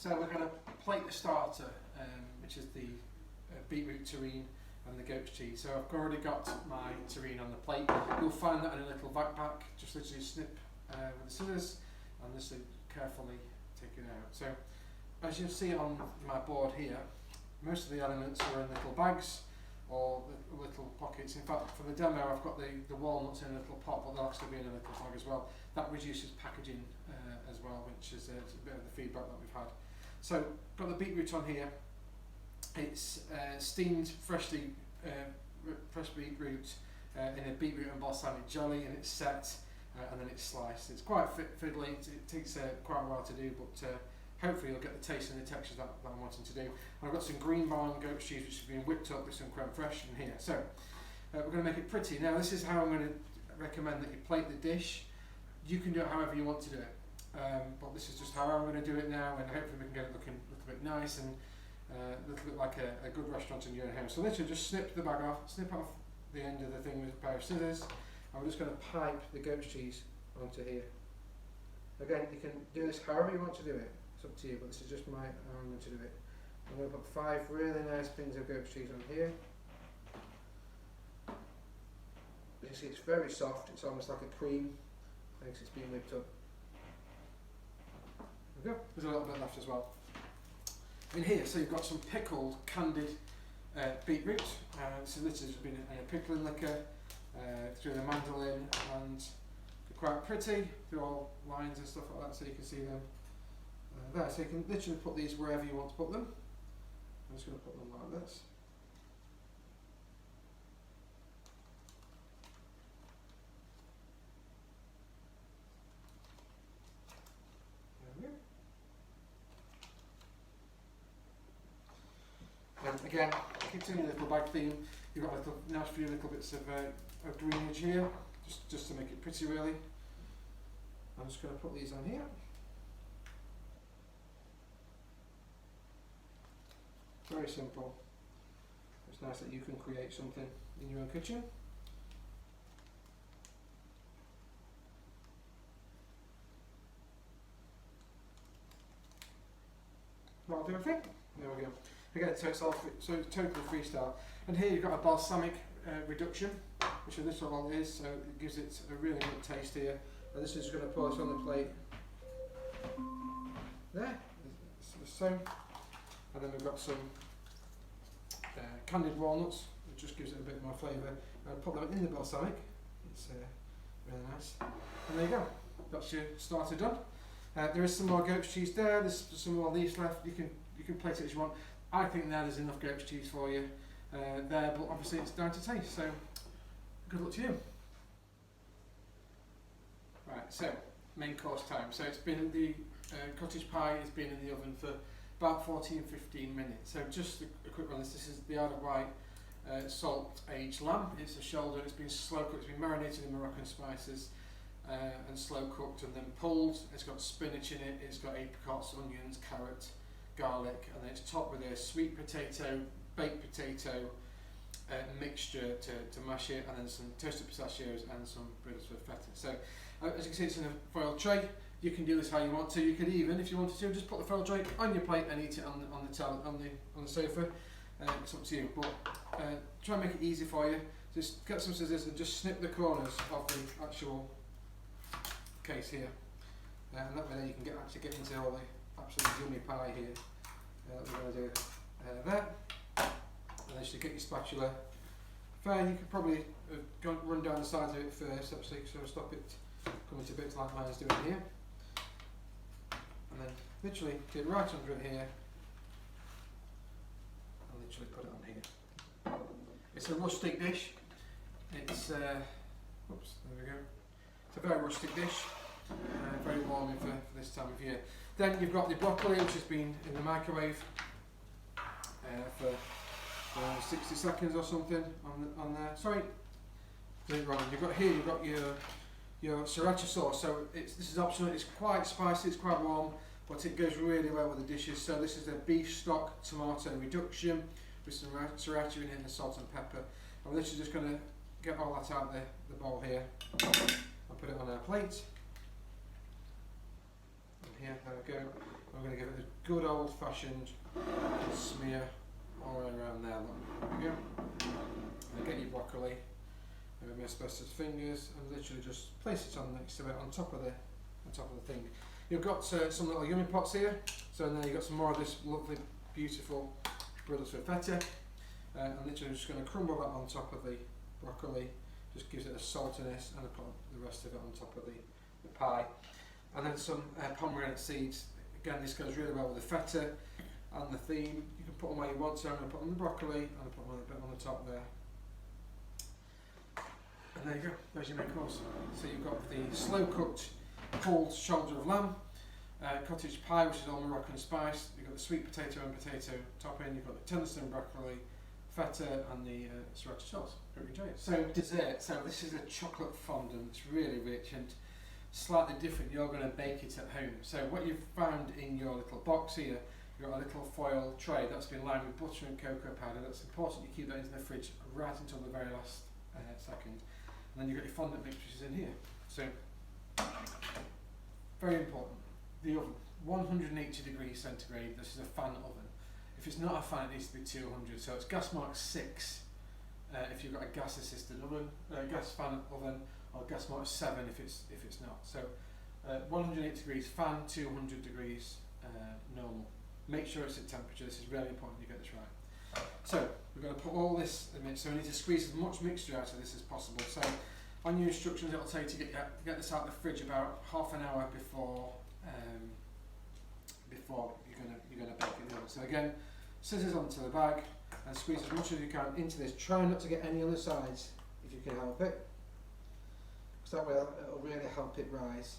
So we're going to plate the starter, which is the beetroot terrine and the goat's cheese. So I've already got my terrine on the plate. You'll find that in a little backpack. Just literally snip with the scissors and just carefully take it out. So as you'll see on my board here, most of the elements are in little bags or little pockets. In fact, for the demo I've got the walnuts in a little pot, but they'll actually be in a little bag as well. That reduces packaging as well, which is a bit of the feedback that we've had. So got the beetroot on here. It's steamed fresh beetroot in a beetroot and balsamic jelly, and it's set and then it's sliced. It's quite fiddly, it takes quite a while to do, but hopefully you'll get the taste and the textures that I'm wanting to do. And I've got some green barn goat's cheese which has been whipped up with some creme fraiche in here. So we're going to make it pretty. Now this is how I'm going to recommend that you plate the dish. You can do it however you want to do it, but this is just how I'm going to do it now, and hopefully we can get it looking a little bit nice and a little bit like a good restaurant in your own home. So literally just snip the bag off, snip off the end of the thing with a pair of scissors, and we're just going to pipe the goat's cheese onto here. Again, you can do this however you want to do it, it's up to you, but this is just how I'm going to do it. I'm going to put 5 really nice pins of goat's cheese on here. You can see it's very soft, it's almost like a cream, thanks it's being whipped up. There we go, there's a little bit left as well. In here, so you've got some pickled, candied beetroot. So this has been in a pickling liquor through the mandolin, and they're quite pretty, through all lines and stuff like that, so you can see them there. So you can literally put these wherever you want to put them. I'm just going to put them like this. And again, continuing the little bag theme, you've got a little nice few little bits of greenage here, just to make it pretty really. I'm just going to put these on here. Very simple. It's nice that you can create something in your own kitchen. That'll do everything. There we go. Again, so it's all so it's totally freestyle. And here you've got a balsamic reduction, which is this all is. So it gives it a really good taste here. And this is going to pour this on the plate. There, so. And then we've got some candied walnuts, which just gives it a bit more flavour. I'll put them in the balsamic. It's really nice. And there you go. That's your starter done. There is some more goat's cheese there. There's some more leaves left. You can plate it as you want. I think there's enough goat's cheese for you there, but obviously it's down to taste. So good luck to you. Right. So main course time. So it's been the cottage pie has been in the oven for about 14-15 minutes. So just a quick one. This is the Isle of Wight salt aged lamb. It's a shoulder. It's been slow cooked. It's been marinated in Moroccan spices and slow cooked and then pulled. It's got spinach in it. It's got apricots, onions, carrot, garlic, and then it's topped with a sweet potato, baked potato mixture to mash it, and then some toasted pistachios and some breaded with feta. So as you can see, it's in a foil tray. You can do this how you want to. You could even, if you wanted to, just put the foil tray on your plate and eat it on the sofa. It's up to you, but try and make it easy for you. Just get some scissors and just snip the corners of the actual case here, and that way you can actually get into all the absolutely yummy pie here. We're going to do there, and then you get your spatula. Fine, you could probably run down the sides of it first, actually, so stop it coming to bits like mine's doing here. And then literally get right under it here, and literally put it on here. It's a rustic dish. It's oops, there we go. It's a very rustic dish, very warming for this time of year. Then you've got the broccoli, which has been in the microwave for 60 seconds or something on there. Sorry, did it wrong. You've got your sriracha sauce. So this is optional. It's quite spicy. It's quite warm, but it goes really well with the dishes. So this is the beef stock tomato reduction with some sriracha in it and salt and pepper. I'm literally just going to get all that out of the bowl here and put it on our plate. And here, there we go. I'm going to give it a good old-fashioned smear all the way around there. Look. There we go. Now get your broccoli with my asbestos fingers and literally just place it on next to it on top of the thing. You've got some little yummy pots here, so now you've got some more of this lovely, beautiful Brussels feta. And literally I'm just going to crumble that on top of the broccoli, just gives it a saltiness, and I put the rest of it on top of the pie. And then some pomegranate seeds. Again, this goes really well with the feta and the theme. You can put them where you want, so I'm going to put on the broccoli and I put them a bit on the top there. And there you go, there's your main course. So you've got the slow cooked pulled shoulder of lamb, cottage pie which is all Moroccan spice, you've got the sweet potato and potato topping, you've got the Tennyson broccoli, feta and the sriracha sauce. Hope you enjoy it. So dessert, so this is a chocolate fondant, it's really rich and slightly different. You're going to bake it at home. So what you've found in your little box here, you've got a little foil tray that's been lined with butter and cocoa powder. That's important you keep that into the fridge right until the very last second. And then you've got your fondant mix which is in here. So very important, the oven, 180 degrees centigrade. This is a fan oven. If it's not a fan, it needs to be 200. So it's gas mark 6 if you've got a gas assisted oven, gas fan oven, or gas mark 7 if it's not. So 180 degrees fan, 200 degrees normal. Make sure it's at temperature. This is really important you get this right. So we're going to put all this in it. So we need to squeeze as much mixture out of this as possible. So on your instructions, it'll tell you to get this out of the fridge about half an hour before you're gonna bake it. So again, scissors onto the bag and squeeze as much as you can into this. Try not to get any on the sides if you can help it, because that way it'll really help it rise.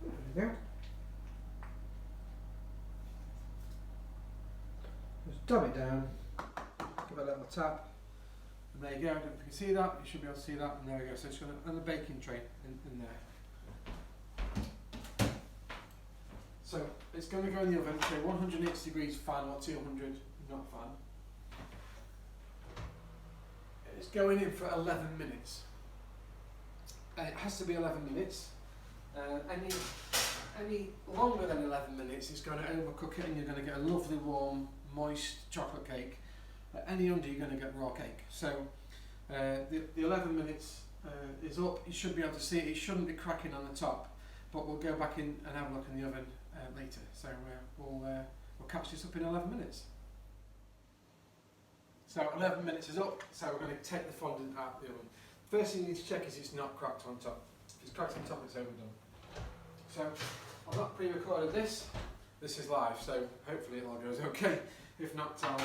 There we go. Just dab it down. Give it a little tap, and there you go. I don't know if you can see that, you should be able to see that, and there we go. So it's going to, and the baking tray in there. So it's going to go in the oven, say 180 degrees fan or 200 not fan. It's going in for 11 minutes. It has to be 11 minutes. Any longer than 11 minutes, it's going to overcook it, and you're going to get a lovely warm, moist chocolate cake. Any under, you're going to get raw cake. So the 11 minutes is up. You should be able to see it. It shouldn't be cracking on the top, but we'll go back in and have a look in the oven later. So we'll catch this up in 11 minutes. So 11 minutes is up. So we're going to take the fondant out of the oven. First thing you need to check is it's not cracked on top. If it's cracked on top, it's overdone. So I've not pre-recorded this. This is live, so hopefully it all goes okay. If not, I'll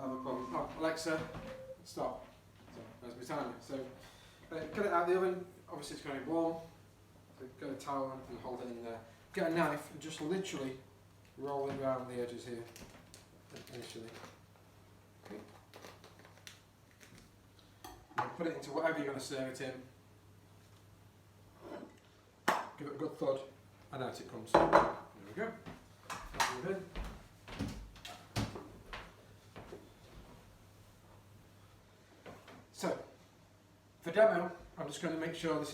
have a problem. Oh, Alexa, stop. So there's my timer. So get it out of the oven. Obviously it's going to be warm. So get a towel and hold it in there. Get a knife and just literally roll it around the edges here initially. Okay. And put it into whatever you're going to serve it in. Give it a good thud, and out it comes. There we go. Move in. So, for demo, I'm just going to make sure this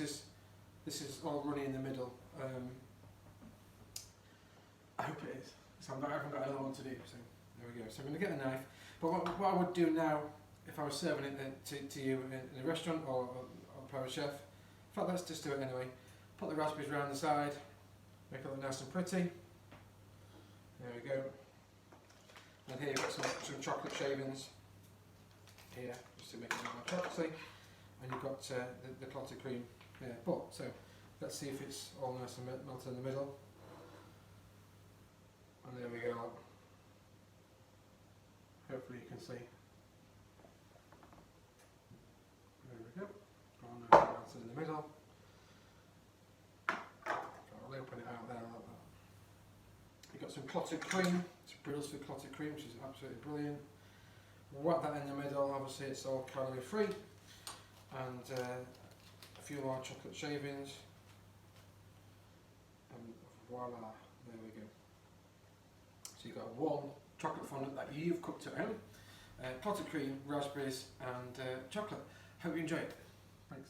is all runny in the middle. I hope it is. So I haven't got another one to do. So there we go. So I'm going to get a knife. But what I would do now, if I was serving it to you in a restaurant or a private chef, in fact, let's just do it anyway. Put the raspberries around the side, make it look nice and pretty. There we go. And here you've got some chocolate shavings here, just to make it a bit more chocolatey. And you've got the clotted cream here. But, so, let's see if it's all nice and melted in the middle. And there we go. Hopefully you can see. There we go. All nice and melted in the middle. I'll open it out there like that. You've got some clotted cream. It's Brussels clotted cream, which is absolutely brilliant. Whack that in the middle. Obviously it's all calorie free. And a few more chocolate shavings. And voila, there we go. So you've got a warm chocolate fondant that you've cooked at home. Clotted cream, raspberries and chocolate. Hope you enjoy it. Thanks.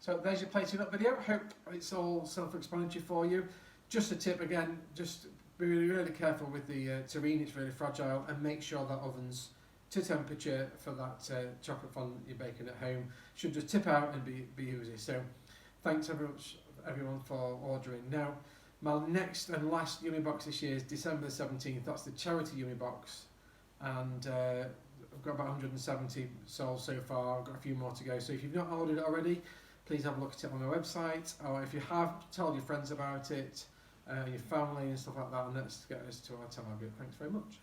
So there's your plating up video. Hope it's all self-explanatory for you. Just a tip again, just be really careful with the terrine, it's really fragile, and make sure that oven's to temperature for that chocolate fondant you're baking at home. Should just tip out and be easy. So thanks everyone for ordering. Now, my next and last Yummy Box this year is December 17th. That's the charity Yummy Box, and I've got about 170 sold so far. I've got a few more to go. So if you've not ordered it already, please have a look at it on my website, or if you have, tell your friends about it, your family and stuff like that, and let's get us to our target. Thanks very much.